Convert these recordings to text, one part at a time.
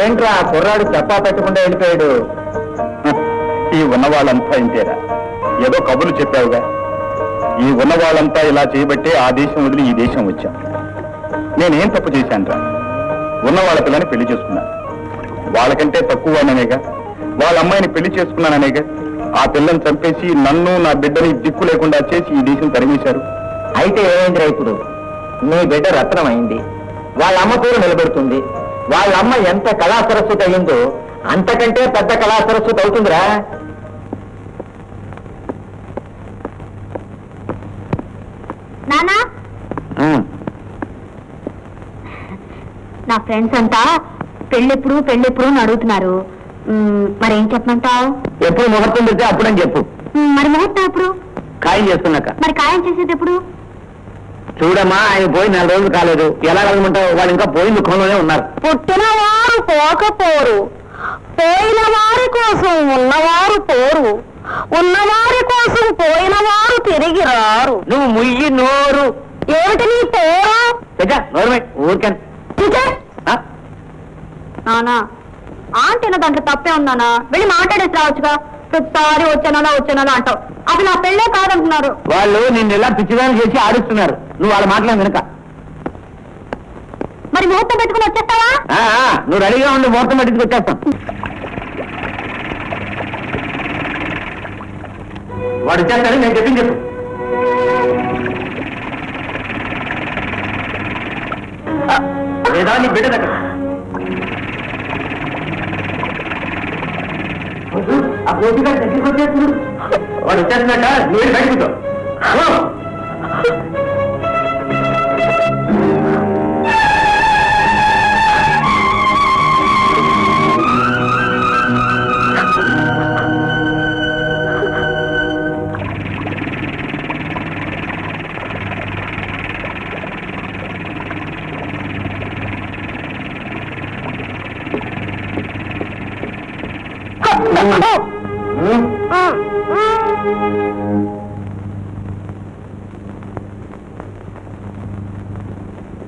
ఏంట్రా కుర్రాడు చెప్పా పెట్టకుండా వెళ్ళిపోయాడు? ఈ ఉన్నవాళ్ళంతా ఇంతేరా, ఏదో కబుర్లు చెప్పావుగా. ఈ ఉన్నవాళ్ళంతా ఇలా చేయబట్టే ఆ దేశం వదిలి ఈ దేశం వచ్చాం. నేనేం తప్పు చేశానురా? ఉన్నవాళ్ళ పిల్లని పెళ్లి చేసుకున్నాను. వాళ్ళకంటే తక్కువ అనేగా, వాళ్ళ అమ్మాయిని పెళ్లి చేసుకున్నాననేగా ఆ పిల్లని చంపేసి నన్ను నా బిడ్డని దిక్కు లేకుండా చేసి ఈ దేశం తరిమేశారు. అయితే ఏమైందిరా ఇప్పుడు? నీ బిడ్డ రత్నం అయింది, వాళ్ళ అమ్మ పేరు నిలబెడుతుంది. వాళ్ళ అమ్మ ఎంత కళా సరస్వతి అయిందో అంతకంటే పెద్ద కళా సరస్వతి అవుతుందిరా. నానా, నా ఫ్రెండ్స్ అంతా పెళ్ళెప్పుడు పెళ్ళెప్పుడు అని అడుగుతున్నారు. మరేం చెప్పమంటావు? ఎప్పుడు ముహూర్తం పెడితే అప్పుడని చెప్పు. మరి ముహూర్తం ఎప్పుడు? ఖాయం చేస్తున్నాక. మరి ఖాయం చేసేది ఎప్పుడు? చూడమ్మా, ఆయన పోయి 4 రోజులు కాలేదు. ఎలా కలగమంటావు? వాళ్ళు ఇంకా పోయి దుఃఖంలోనే ఉన్నారు. పుట్టిన వారు పోకపోరు, పోయిన వారి కోసం ఉన్నవారు పోరు, ఉన్నవారి కోసం పోయిన వారు తిరిగి రారు. నువ్వు ముయ్యి నోరు. ఏమిటి నీ పోరా? నోరు ఊరికే. నానా, ఆంటీనా దాంట్లో తప్పే ఉందానా? వెళ్ళి మాట్లాడేసి రావచ్చుగా. ప్రతిసారి వచ్చానా అంటావు. అది నా పెళ్ళే కాదంటున్నారు. వాళ్ళు నిన్ను ఇలా పిచ్చిదాన్ని చేసి ఆడిస్తున్నారు. నువ్వు వాళ్ళ మాటలు వెనక. మరి ముహూర్తం పెట్టుకుని వచ్చేస్తావా? నువ్వు రెడీగా ఉండి ముహూర్తం పెట్టుకు వచ్చేస్తాం. వాడు వచ్చేస్తాడు, నేను చెప్పింది చెప్పు. లేదా నీ బిడ్డ దగ్గర ఆ పోటీ గారి దగ్గరికి వచ్చేస్తున్నాడు. వాడు వచ్చేస్తున్నట్ట, నువ్వు బయటకు.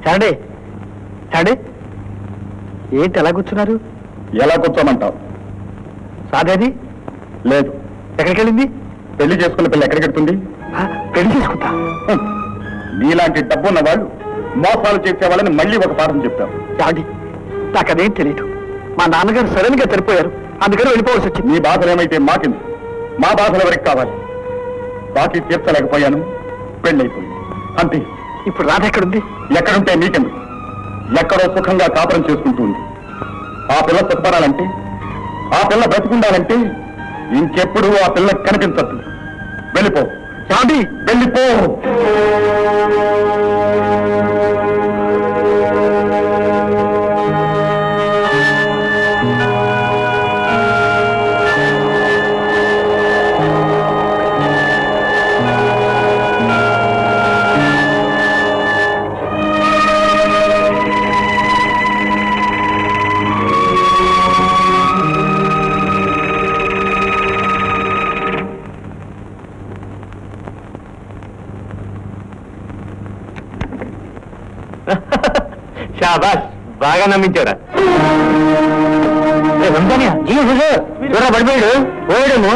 చాండి చాండి, ఏంటి ఎలా కూర్చున్నారు? ఎలా కూర్చోమంటావు? సాధేది లేదు. ఎక్కడికి వెళ్ళింది? పెళ్లి చేసుకున్న పిల్ల ఎక్కడికి వెళ్తుంది? పెళ్లి చేసుకుంటా? నీలాంటి డబ్బున్న వాళ్ళు మోసాలు చేసే వాళ్ళని మళ్ళీ ఒక పాఠం చెప్తారు. చాండి, నాకు అదేం తెలియదు. మా నాన్నగారు సడన్ గా చనిపోయారు, అందుకని వెళ్ళిపోవాల్సి వచ్చింది. నీ బాధలు ఏమైతే మాకింది, మా బాధలు ఎవరికి కావాలి? బాకీ తీర్చలేకపోయాను, పెళ్ళైపోయింది అంతే. ఇప్పుడు రాధ ఎక్కడుంది? ఎక్కడుంటే నీకెందుకు? ఎక్కడో సుఖంగా కాపురం చేసుకుంటుంది. ఆ పిల్ల సుఖపడాలంటే, ఆ పిల్ల బ్రతికుండాలంటే ఇంకెప్పుడు ఆ పిల్ల కనిపించద్దు. వెళ్ళిపో చాండి, వెళ్ళిపో. శాబాష్, బాగా నమ్మించారా? చూరా పడిపోయాడు, పోయాడేమో.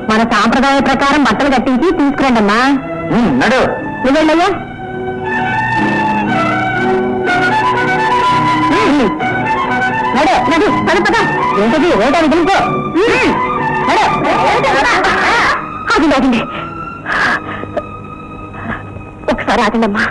మన సాంప్రదాయ ప్రకారం బట్టలు కట్టించి తీసుకురండి అమ్మా. నడు, నువ్వెళ్ళయ్యా. నడు నడు పద పద. ఏంటది ఓటానికి తెలుసుకో. అది ఆగండి, ఒకసారి ఆగండి అమ్మా.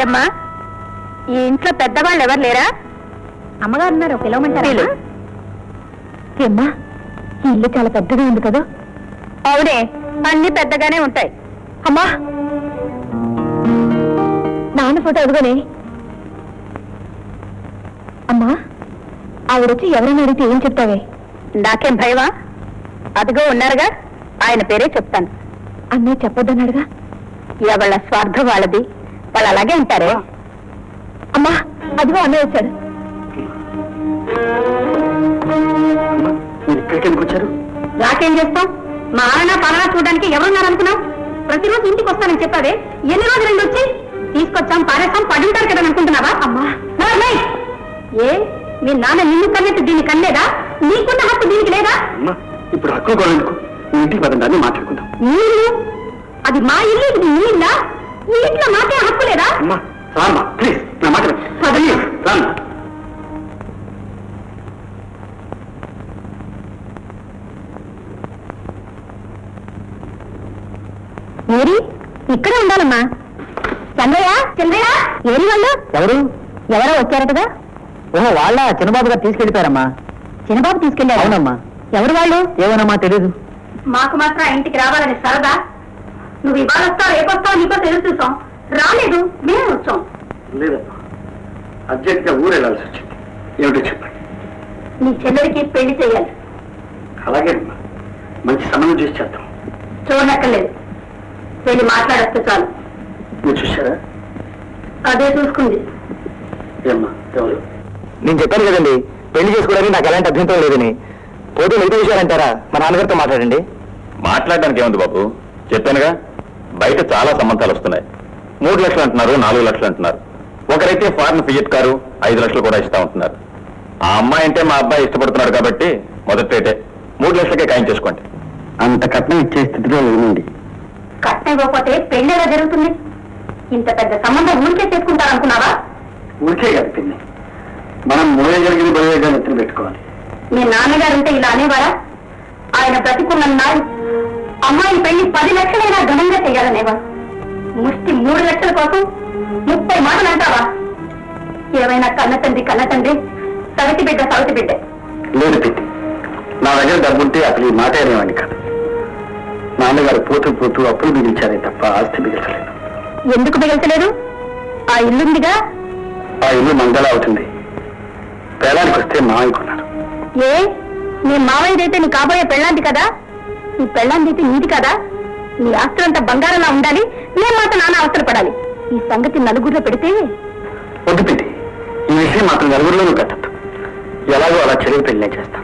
ఏమ్మా ఈ ఇంట్లో పెద్దవాళ్ళు ఎవరు లేరా? అమ్మగారు ఉన్నారు, పిలవమంటారా? ఏమ్మా ఈ ఇల్లు చాలా పెద్దగా ఉంది కదా? అవునే, అన్ని పెద్దగానే ఉంటాయి. అమ్మా నాన్న ఫోటో అడుగునే. అమ్మా ఆవిడొచ్చి ఎవరైనా అడిగితే ఏం చెప్తావే? నాకేం భయమా? అదిగో ఉన్నారుగా, ఆయన పేరే చెప్తాను. అన్నయ్య చెప్పొద్దన్నాడుగా. ఎవళ్ళ స్వార్థం వాళ్ళది, వాళ్ళు అలాగే ఉంటారే. అమ్మా అదిగో అన్నయ్య వచ్చాడు. ఇక్కడికి ఎందుకు వచ్చారు? రాకేం చేస్తాం? మా ఆలనా పాలనా చూడడానికి ఎవరున్నారనుకున్నావు? ప్రతిరోజు ఇంటికి వస్తానని చెప్పావే, ఎన్ని రోజులు రెండు వచ్చి తీసుకొచ్చాం పారేస్తాం పడి ఉంటారు కదా అనుకుంటున్నావా? అమ్మా ఏ మీ నాన్న నిన్ను కన్నట్టు దీన్ని కన్నేదా? నీకున్న హక్కు దీనికి లేదా? ఇప్పుడు హక్కు కొనేందుకు ఇంటికి పదండి, మాట్లాడుకుందాం. నీళ్ళు అది మా ఇల్లు, ఇది నీ ఇల్లా? ఈ ఇంట్లో మాకే హక్కు లేదా? అమ్మా రామ్మా, ప్లీజ్ నా మాట రామ్మా. ఏరి ఇక్కడే ఉండాలమ్మా. చంద్రయ్య చంద్రయ్య ఏరి వాళ్ళు ఎవరు? ఎవరో వచ్చారటగా? ఓహో వాళ్ళ చిన్నబాబు గారు తీసుకెళ్ళిపోయారమ్మా. చిన్నబాబు తీసుకెళ్ళారు. అవునమ్మా. ఎవరు వాళ్ళు? ఏమోనమ్మా తెలీదు. మాకు మాత్రం ఆ ఇంటికి రావాలని సరదా. నువ్వు ఇవాళ వస్తావు రేపొస్తావు నీకో తెలుసు చూసాం. రాలేదు, మేము వచ్చాం. లేదమ్మా, అర్జెంట్ గా ఊరు వెళ్ళాల్సి వచ్చింది. ఏమిటో చెప్పండి. నీ చెల్లెడికి పెళ్లి చేయాలి. అలాగే అమ్మా, మంచి సమయం చేసి చేద్దాం. చూడనక్కర్లేదు, వెళ్ళి మాట్లాడొస్తే చాలు. మీరు చూసారా? అదే చూసుకుంది. ఏమ్మా ఎవరు? నేను చెప్పాను కదండి, పెళ్లి చేసుకోవడానికి నాకు ఎలాంటి అభ్యంతరం లేదని. పోతే మిగతా విషయాలంటారా? మా నాన్నగారితో మాట్లాడండి. మాట్లాడడానికి ఏముంది బాబు, చెప్పానుగా. బయట చాలా సంబంధాలు వస్తున్నాయి. 3 లక్షలు అంటున్నారు, 4 లక్షలు అంటున్నారు. ఒకరైతే ఫారెన్ ఫియట్ కారు 5 లక్షలు కూడా ఇస్తా ఉంటున్నారు. ఆ అమ్మాయి అంటే మా అబ్బాయి ఇష్టపడుతున్నాడు కాబట్టి మొదటి రేటే 3 లక్షలకే ఖాయం చేసుకోండి. అంత కట్నం ఇచ్చే స్థితిలో లేనండి. కట్నం ఇవ్వకపోతే పెళ్లి ఎలా జరుగుతుంది? ఇంత పెద్ద సంబంధం ఊరికే చేసుకుంటారనుకున్నావా? ఊరికే కాదు పిన్ని, మనం మోయగలిగిన బలిగా నెత్తిన పెట్టుకోవాలి. మీ నాన్నగారు ఉంటే ఇలా అనేవారా? ఆయన బ్రతికున్నారు. అమ్మాయి పెళ్లి 10 లక్షలైనా ఘనంగా చేయాలనేవారు. ముష్టి 3 లక్షల కోసం 30 మాటలు అంటావా? ఏమైనా కన్న తండ్రి, సవితి బిడ్డ. లేదు పిన్ని, నా దగ్గర డబ్బుంటే అసలు ఈ మాట అనేవాడిని కాదు. నాన్నగారు పోతూ అప్పులు మిగిల్చారే తప్ప ఆస్తి మిగిల్చలేదు. ఎందుకు మిగల్చలేదు? ఆ ఇల్లుందిగా. ఆ ఇల్లు మంగళ అవుతుంది. పేలానికి వస్తే మావయ్యకున్నారు. ఏ నీ మావయ్యదైతే నీ కాబోయే పెళ్ళాంది కదా? నీ పెళ్ళాందైతే నీది కదా? నీ ఆస్తులంతా బంగారంలా ఉండాలి, నేను మాత్రం నాన్న అవసరపడాలి. ఈ సంగతి నలుగురిలో పెడితే వద్దు పిన్ని, ఈ విషయం మాత్రం నలుగురిలోనూ కట్టద్దు. ఎలాగో అలా చెరువు పెళ్ళే చేస్తాం.